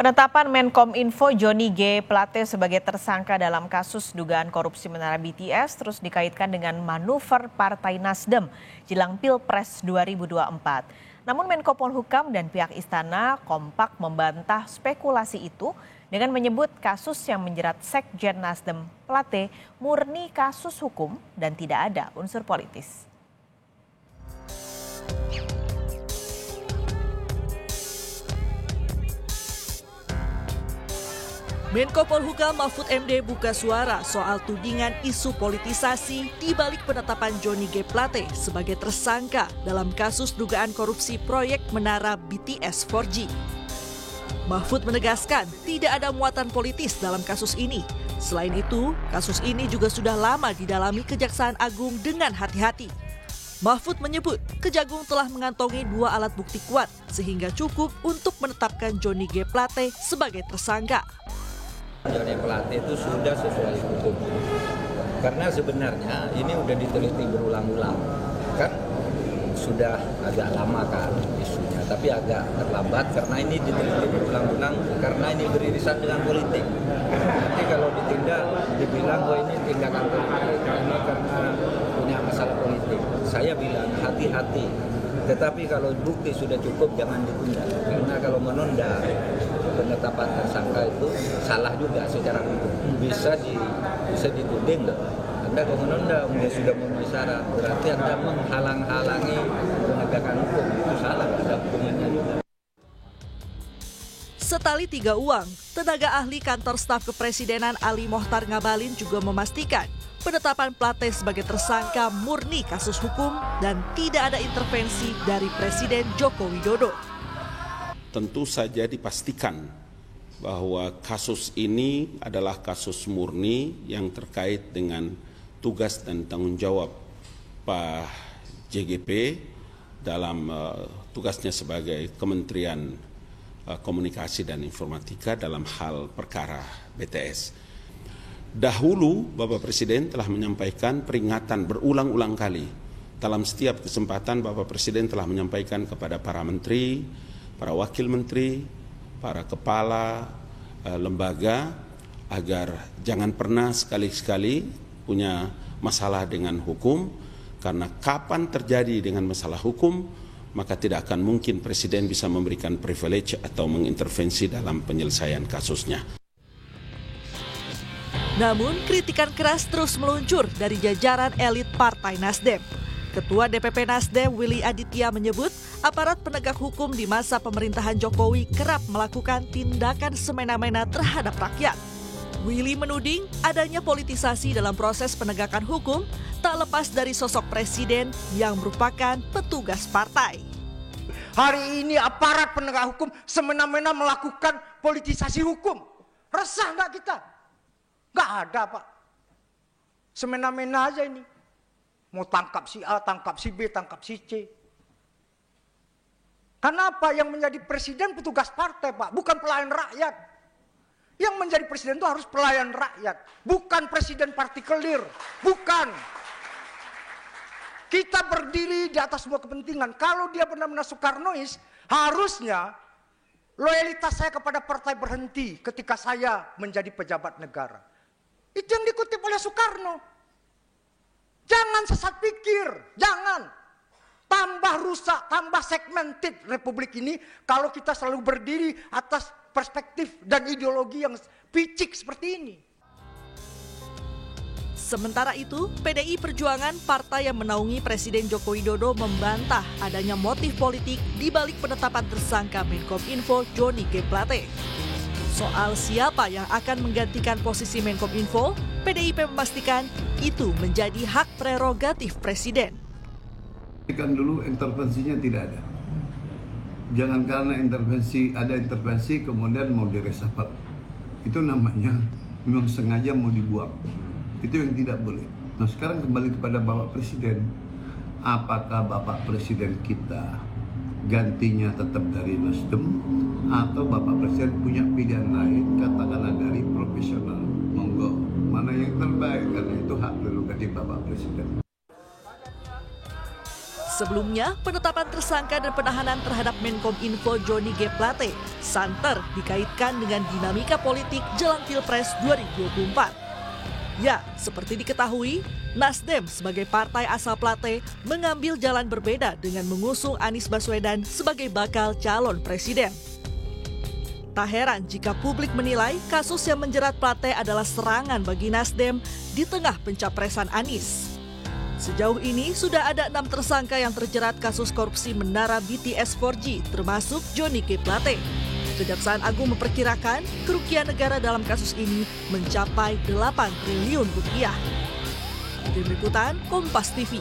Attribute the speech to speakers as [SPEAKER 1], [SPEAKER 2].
[SPEAKER 1] Penetapan Menkominfo Johnny G. Plate sebagai tersangka dalam kasus dugaan korupsi menara BTS terus dikaitkan dengan manuver Partai Nasdem jelang Pilpres 2024. Namun Menko Polhukam dan pihak istana kompak membantah spekulasi itu dengan menyebut kasus yang menjerat Sekjen Nasdem Plate murni kasus hukum dan tidak ada unsur politis.
[SPEAKER 2] Menko Polhukam Mahfud MD buka suara soal tudingan isu politisasi di balik penetapan Johnny G. Plate sebagai tersangka dalam kasus dugaan korupsi proyek menara BTS 4G. Mahfud menegaskan tidak ada muatan politis dalam kasus ini. Selain itu, kasus ini juga sudah lama didalami Kejaksaan Agung dengan hati-hati. Mahfud menyebut Kejagung telah mengantongi 2 alat bukti kuat sehingga cukup untuk menetapkan Johnny G. Plate sebagai tersangka.
[SPEAKER 3] Johnny Plate itu sudah sesuai hukum, karena sebenarnya ini sudah diteliti berulang-ulang, kan sudah agak lama kan isunya, tapi agak terlambat karena ini diteliti berulang-ulang, karena ini beririsan dengan politik. Nanti kalau ditindak, dibilang bahwa ini tindakan politik, karena punya masalah politik. Saya bilang hati-hati, tetapi kalau bukti sudah cukup jangan ditunda, karena kalau menunda penetapan tersangka itu salah juga secara hukum, bisa dituding loh. Anda kalau menunda, Anda sudah memenuhi syarat, berarti Anda menghalang-halangi penegakan hukum, itu salah, ada hukumannya juga.
[SPEAKER 2] Setali 3 uang, tenaga ahli kantor staf kepresidenan Ali Mohtar Ngabalin juga memastikan penetapan Plate sebagai tersangka murni kasus hukum dan tidak ada intervensi dari Presiden Joko Widodo.
[SPEAKER 4] Tentu saja dipastikan bahwa kasus ini adalah kasus murni yang terkait dengan tugas dan tanggung jawab Pak JGP dalam tugasnya sebagai Kementerian Komunikasi dan Informatika dalam hal perkara BTS. Dahulu Bapak Presiden telah menyampaikan peringatan berulang-ulang kali. Dalam setiap kesempatan Bapak Presiden telah menyampaikan kepada para menteri, para wakil menteri, para kepala lembaga agar jangan pernah sekali-sekali punya masalah dengan hukum, karena kapan terjadi dengan masalah hukum maka tidak akan mungkin Presiden bisa memberikan privilege atau mengintervensi dalam penyelesaian kasusnya.
[SPEAKER 2] Namun kritikan keras terus meluncur dari jajaran elit Partai Nasdem. Ketua DPP Nasdem Willy Aditya menyebut aparat penegak hukum di masa pemerintahan Jokowi kerap melakukan tindakan semena-mena terhadap rakyat. Willy menuding adanya politisasi dalam proses penegakan hukum tak lepas dari sosok presiden yang merupakan petugas partai.
[SPEAKER 5] Hari ini aparat penegak hukum semena-mena melakukan politisasi hukum. Resah nggak kita? Nggak ada, Pak. Semena-mena aja ini. Mau tangkap si A, tangkap si B, tangkap si C. Kenapa yang menjadi presiden petugas partai, Pak? Bukan pelayan rakyat. Yang menjadi presiden itu harus pelayan rakyat. Bukan presiden partikelir. Bukan. Kita berdiri di atas semua kepentingan. Kalau dia benar-benar Soekarnois, harusnya loyalitas saya kepada partai berhenti ketika saya menjadi pejabat negara. Itu yang dikutip oleh Soekarno. Jangan sesat pikir, jangan. Tambah rusak, tambah segmented Republik ini kalau kita selalu berdiri atas perspektif dan ideologi yang picik seperti ini.
[SPEAKER 2] Sementara itu, PDI Perjuangan, partai yang menaungi Presiden Joko Widodo, membantah adanya motif politik di balik penetapan tersangka Menkominfo Johnny G. Plate. Soal siapa yang akan menggantikan posisi Menkominfo, PDIP memastikan itu menjadi hak prerogatif Presiden.
[SPEAKER 6] Kan dulu intervensinya tidak ada. Jangan karena ada intervensi kemudian mau diresapel. Itu namanya memang sengaja mau dibuang. Itu yang tidak boleh. Nah sekarang kembali kepada Bapak Presiden. Apakah Bapak Presiden kita gantinya tetap dari Nasdem atau Bapak Presiden punya pilihan lain, katakanlah dari profesional? Monggo, mana yang terbaik, karena itu hak prerogatif Bapak Presiden.
[SPEAKER 2] Sebelumnya, penetapan tersangka dan penahanan terhadap Menkom Info Johnny G. Plate santer dikaitkan dengan dinamika politik jelang Pilpres 2024. Ya, seperti diketahui, Nasdem sebagai partai asal Plate mengambil jalan berbeda dengan mengusung Anies Baswedan sebagai bakal calon presiden. Tak heran jika publik menilai kasus yang menjerat Plate adalah serangan bagi Nasdem di tengah pencapresan Anies. Sejauh ini sudah ada 6 tersangka yang terjerat kasus korupsi menara BTS 4G, termasuk Johnny G. Plate. Kejaksaan Agung memperkirakan kerugian negara dalam kasus ini mencapai 8 triliun rupiah. Tim Liputan Kompas TV.